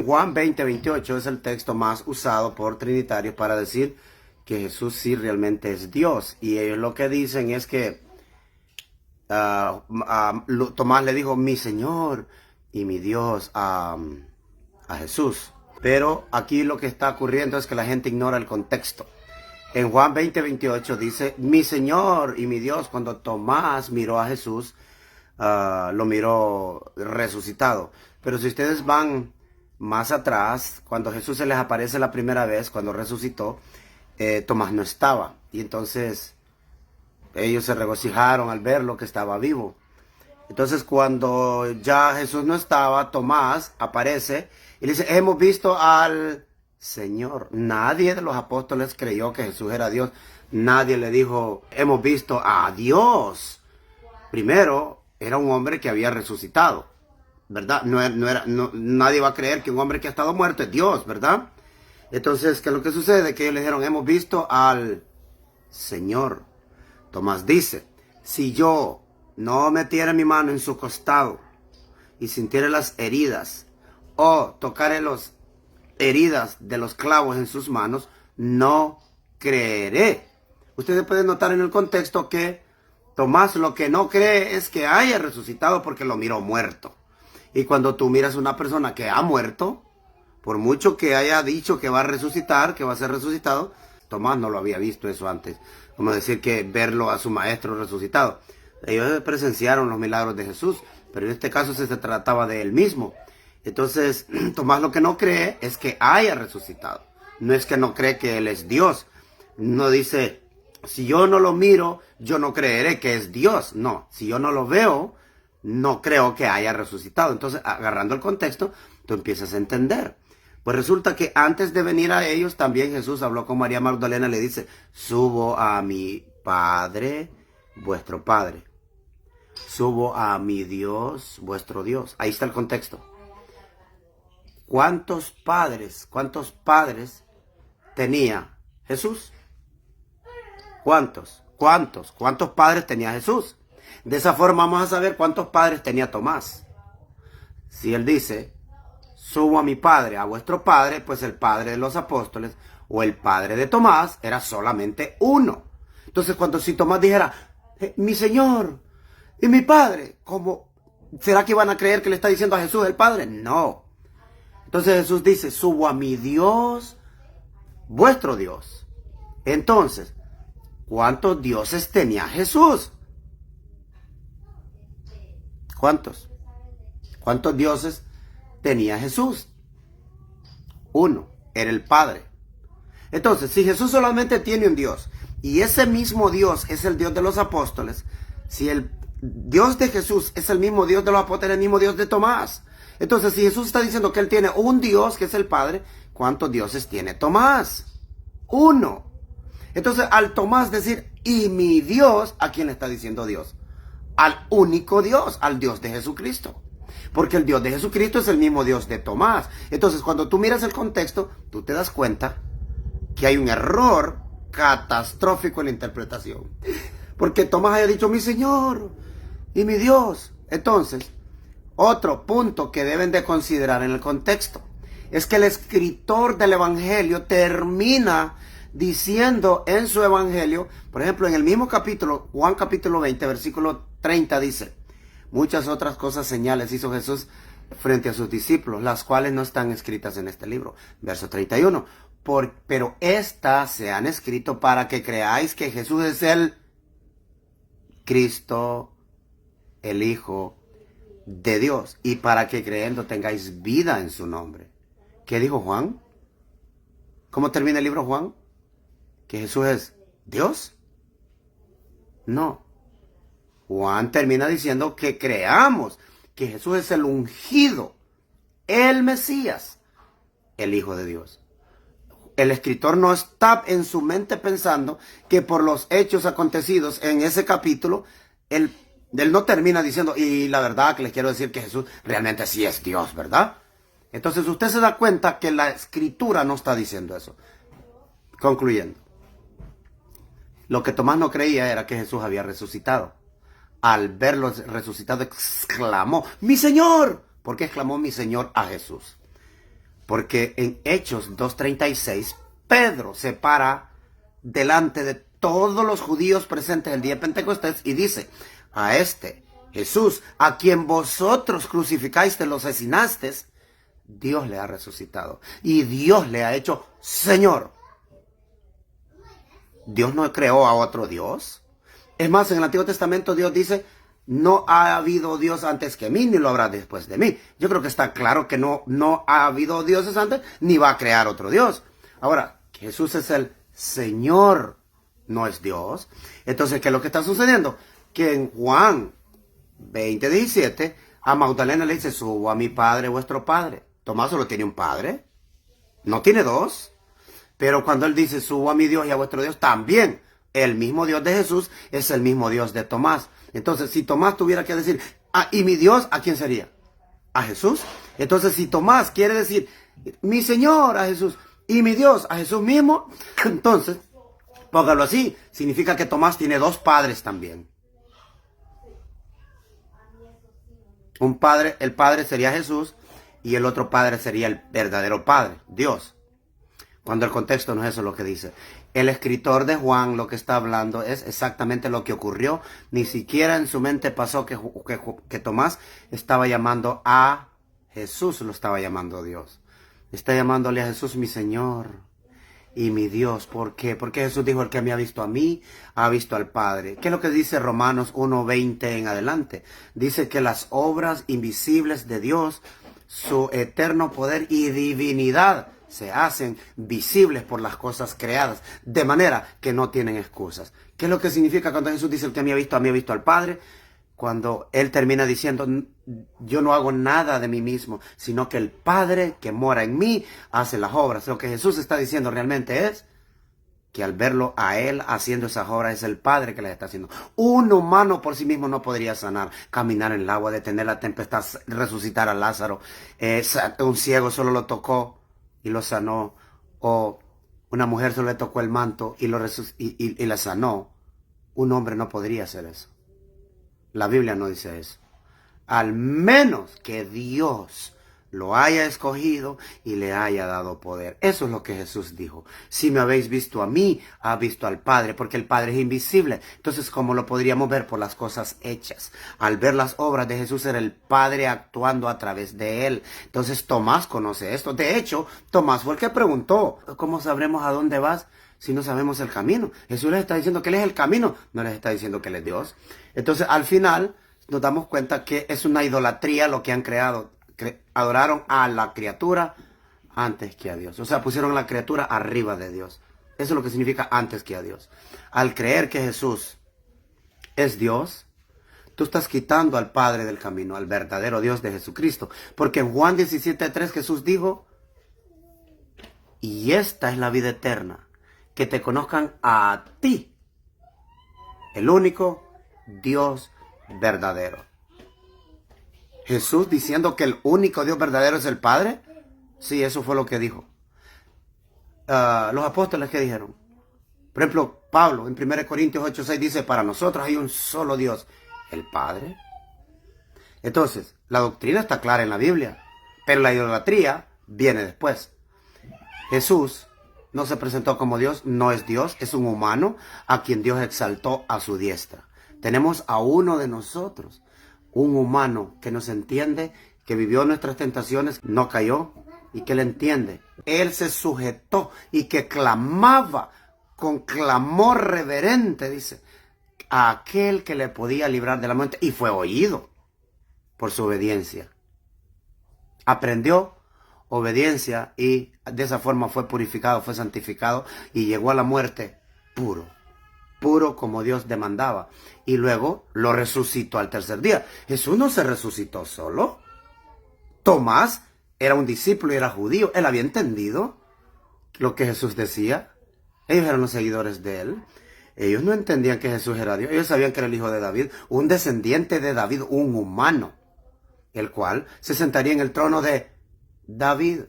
Juan 20:28 es el texto más usado por trinitarios para decir que Jesús sí realmente es Dios. Y ellos lo que dicen es que Tomás le dijo, mi Señor y mi Dios a Jesús. Pero aquí lo que está ocurriendo es que la gente ignora el contexto. En Juan 20:28 dice, mi Señor y mi Dios. Cuando Tomás miró a Jesús, lo miró resucitado. Pero si ustedes van más atrás, cuando Jesús se les aparece la primera vez, cuando resucitó, Tomás no estaba. Y entonces ellos se regocijaron al verlo que estaba vivo. Entonces cuando ya Jesús no estaba, Tomás aparece y le dice, hemos visto al Señor. Nadie de los apóstoles creyó que Jesús era Dios. Nadie le dijo, hemos visto a Dios. Primero, era un hombre que había resucitado, ¿verdad? Nadie va a creer que un hombre que ha estado muerto es Dios, ¿verdad? Entonces, ¿qué es lo que sucede? Que ellos le dijeron, hemos visto al Señor. Tomás dice, si yo no metiera mi mano en su costado y sintiera las heridas, o tocaré las heridas de los clavos en sus manos, no creeré. Ustedes pueden notar en el contexto que Tomás lo que no cree es que haya resucitado porque lo miró muerto. Y cuando tú miras a una persona que ha muerto, por mucho que haya dicho que va a resucitar, que va a ser resucitado, Tomás no lo había visto eso antes. Como decir que verlo a su maestro resucitado. Ellos presenciaron los milagros de Jesús, pero en este caso se trataba de él mismo. Entonces, Tomás lo que no cree es que haya resucitado. No es que no cree que él es Dios. No dice, si yo no lo miro, yo no creeré que es Dios. No, si yo no lo veo, no creo que haya resucitado. Entonces, agarrando el contexto, tú empiezas a entender. Pues resulta que antes de venir a ellos, también Jesús habló con María Magdalena y le dice, subo a mi Padre, vuestro Padre. Subo a mi Dios, vuestro Dios. Ahí está el contexto. ¿Cuántos padres tenía Jesús? ¿Cuántos padres tenía Jesús? De esa forma vamos a saber cuántos padres tenía Tomás. Si él dice, subo a mi Padre, a vuestro Padre, pues el Padre de los apóstoles o el Padre de Tomás era solamente uno. Entonces si Tomás dijera, mi Señor y mi Padre, ¿cómo? ¿Será que van a creer que le está diciendo a Jesús el Padre? No. Entonces Jesús dice, subo a mi Dios, vuestro Dios. Entonces, ¿cuántos dioses tenía Jesús? ¿Cuántos? ¿Cuántos dioses tenía Jesús? Uno, era el Padre. Entonces, si Jesús solamente tiene un Dios, y ese mismo Dios es el Dios de los apóstoles, si el Dios de Jesús es el mismo Dios de los apóstoles, el mismo Dios de Tomás. Entonces, si Jesús está diciendo que él tiene un Dios, que es el Padre, ¿cuántos dioses tiene Tomás? Uno. Entonces, al Tomás decir, y mi Dios, ¿a quién le está diciendo Dios? Al único Dios, al Dios de Jesucristo. Porque el Dios de Jesucristo es el mismo Dios de Tomás. Entonces, cuando tú miras el contexto, tú te das cuenta que hay un error catastrófico en la interpretación. Porque Tomás haya dicho, mi Señor y mi Dios. Entonces, otro punto que deben de considerar en el contexto es que el escritor del Evangelio termina diciendo en su Evangelio, por ejemplo, en el mismo capítulo, Juan capítulo 20, versículo 30 dice, muchas otras cosas señales hizo Jesús frente a sus discípulos, las cuales no están escritas en este libro. Verso 31, pero estas se han escrito para que creáis que Jesús es el Cristo, el Hijo de Dios, y para que creyendo tengáis vida en su nombre. ¿Qué dijo Juan? ¿Cómo termina el libro Juan? ¿Que Jesús es Dios? No. Juan termina diciendo que creamos que Jesús es el ungido, el Mesías, el Hijo de Dios. El escritor no está en su mente pensando que por los hechos acontecidos en ese capítulo, él no termina diciendo, y la verdad que les quiero decir que Jesús realmente sí es Dios, ¿verdad? Entonces usted se da cuenta que la escritura no está diciendo eso. Concluyendo, lo que Tomás no creía era que Jesús había resucitado. Al verlo resucitado exclamó, ¡mi Señor! ¿Por qué exclamó mi Señor a Jesús? Porque en Hechos 2:36, Pedro se para delante de todos los judíos presentes el día de Pentecostés y dice, a este Jesús, a quien vosotros crucificaste, lo asesinasteis, Dios le ha resucitado y Dios le ha hecho Señor. Dios no creó a otro Dios. Es más, en el Antiguo Testamento Dios dice, no ha habido Dios antes que mí, ni lo habrá después de mí. Yo creo que está claro que no ha habido dioses antes, ni va a crear otro Dios. Ahora, Jesús es el Señor, no es Dios. Entonces, ¿qué es lo que está sucediendo? Que en Juan 20:17, a Magdalena le dice, subo a mi Padre, vuestro Padre. Tomás solo tiene un Padre, no tiene dos. Pero cuando él dice, subo a mi Dios y a vuestro Dios, también el mismo Dios de Jesús es el mismo Dios de Tomás. Entonces, si Tomás tuviera que decir, ¿y mi Dios a quién sería? ¿A Jesús? Entonces, si Tomás quiere decir, mi Señor a Jesús y mi Dios a Jesús mismo, entonces, póngalo así, significa que Tomás tiene dos padres también. Un padre, el padre sería Jesús y el otro padre sería el verdadero Padre, Dios. Cuando el contexto no es eso lo que dice. El escritor de Juan lo que está hablando es exactamente lo que ocurrió. Ni siquiera en su mente pasó que Tomás estaba llamando a Jesús, lo estaba llamando a Dios. Está llamándole a Jesús mi Señor y mi Dios. ¿Por qué? Porque Jesús dijo, el que me ha visto a mí, ha visto al Padre. ¿Qué es lo que dice Romanos 1:20 en adelante? Dice que las obras invisibles de Dios, su eterno poder y divinidad, se hacen visibles por las cosas creadas, de manera que no tienen excusas. ¿Qué es lo que significa cuando Jesús dice, el que me ha visto a mí, ha visto al Padre? Cuando Él termina diciendo, yo no hago nada de mí mismo, sino que el Padre que mora en mí hace las obras. Lo que Jesús está diciendo realmente es que al verlo a Él haciendo esas obras, es el Padre que las está haciendo. Un humano por sí mismo no podría sanar, caminar en el agua, detener la tempestad, resucitar a Lázaro. Un ciego solo lo tocó y lo sanó, o una mujer solo le tocó el manto y la sanó. Un hombre no podría hacer eso. La Biblia no dice eso. Al menos que Dios lo haya escogido y le haya dado poder. Eso es lo que Jesús dijo. Si me habéis visto a mí, ha visto al Padre, porque el Padre es invisible. Entonces, ¿cómo lo podríamos ver? Por las cosas hechas. Al ver las obras de Jesús, era el Padre actuando a través de él. Entonces, Tomás conoce esto. De hecho, Tomás fue el que preguntó, ¿cómo sabremos a dónde vas si no sabemos el camino? Jesús les está diciendo que Él es el camino, no les está diciendo que Él es Dios. Entonces, al final, nos damos cuenta que es una idolatría lo que han creado. Adoraron a la criatura antes que a Dios. O sea, pusieron a la criatura arriba de Dios. Eso es lo que significa antes que a Dios. Al creer que Jesús es Dios, tú estás quitando al Padre del camino, al verdadero Dios de Jesucristo. Porque en Juan 17:3 Jesús dijo, y esta es la vida eterna, que te conozcan a ti, el único Dios verdadero. Jesús diciendo que el único Dios verdadero es el Padre. Sí, eso fue lo que dijo. Los apóstoles, ¿qué dijeron? Por ejemplo, Pablo en 1 Corintios 8:6 dice, para nosotros hay un solo Dios, el Padre. Entonces, la doctrina está clara en la Biblia, pero la idolatría viene después. Jesús no se presentó como Dios, no es Dios, es un humano a quien Dios exaltó a su diestra. Tenemos a uno de nosotros, un humano que nos entiende, que vivió nuestras tentaciones, no cayó y que le entiende. Él se sujetó y que clamaba con clamor reverente, dice, a aquel que le podía librar de la muerte, y fue oído por su obediencia. Aprendió obediencia y de esa forma fue purificado, fue santificado y llegó a la muerte puro. Puro como Dios demandaba. Y luego lo resucitó al tercer día. Jesús no se resucitó solo. Tomás era un discípulo y era judío. Él había entendido lo que Jesús decía. Ellos eran los seguidores de él. Ellos no entendían que Jesús era Dios. Ellos sabían que era el hijo de David, un descendiente de David, un humano, el cual se sentaría en el trono de David.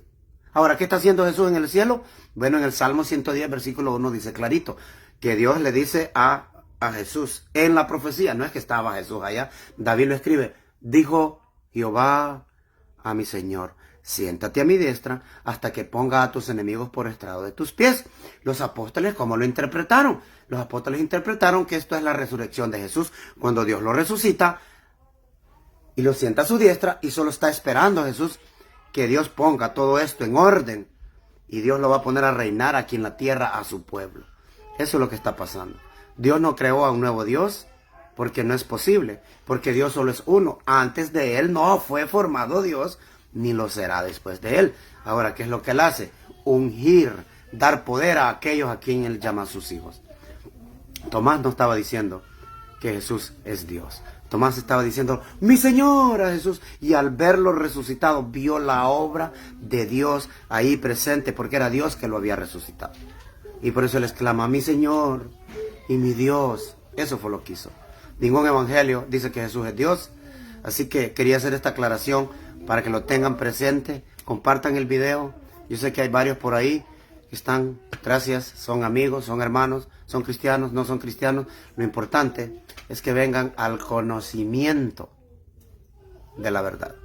Ahora, ¿qué está haciendo Jesús en el cielo? Bueno, en el Salmo 110, versículo 1 dice clarito, que Dios le dice a Jesús en la profecía, no es que estaba Jesús allá, David lo escribe, dijo Jehová a mi Señor, siéntate a mi diestra hasta que ponga a tus enemigos por estrado de tus pies. Los apóstoles, ¿cómo lo interpretaron? Los apóstoles interpretaron que esto es la resurrección de Jesús, cuando Dios lo resucita y lo sienta a su diestra, y solo está esperando a Jesús que Dios ponga todo esto en orden, y Dios lo va a poner a reinar aquí en la tierra a su pueblo. Eso es lo que está pasando. Dios no creó a un nuevo Dios, porque no es posible, porque Dios solo es uno. Antes de Él no fue formado Dios, ni lo será después de Él. Ahora, ¿qué es lo que Él hace? Ungir, dar poder a aquellos a quien Él llama a sus hijos. Tomás no estaba diciendo que Jesús es Dios. Tomás estaba diciendo, mi Señor, a Jesús. Y al verlo resucitado, vio la obra de Dios ahí presente, porque era Dios que lo había resucitado. Y por eso él exclama, mi Señor y mi Dios. Eso fue lo que hizo. Ningún evangelio dice que Jesús es Dios. Así que quería hacer esta aclaración para que lo tengan presente. Compartan el video. Yo sé que hay varios por ahí que están, gracias, son amigos, son hermanos, son cristianos, no son cristianos. Lo importante es que vengan al conocimiento de la verdad.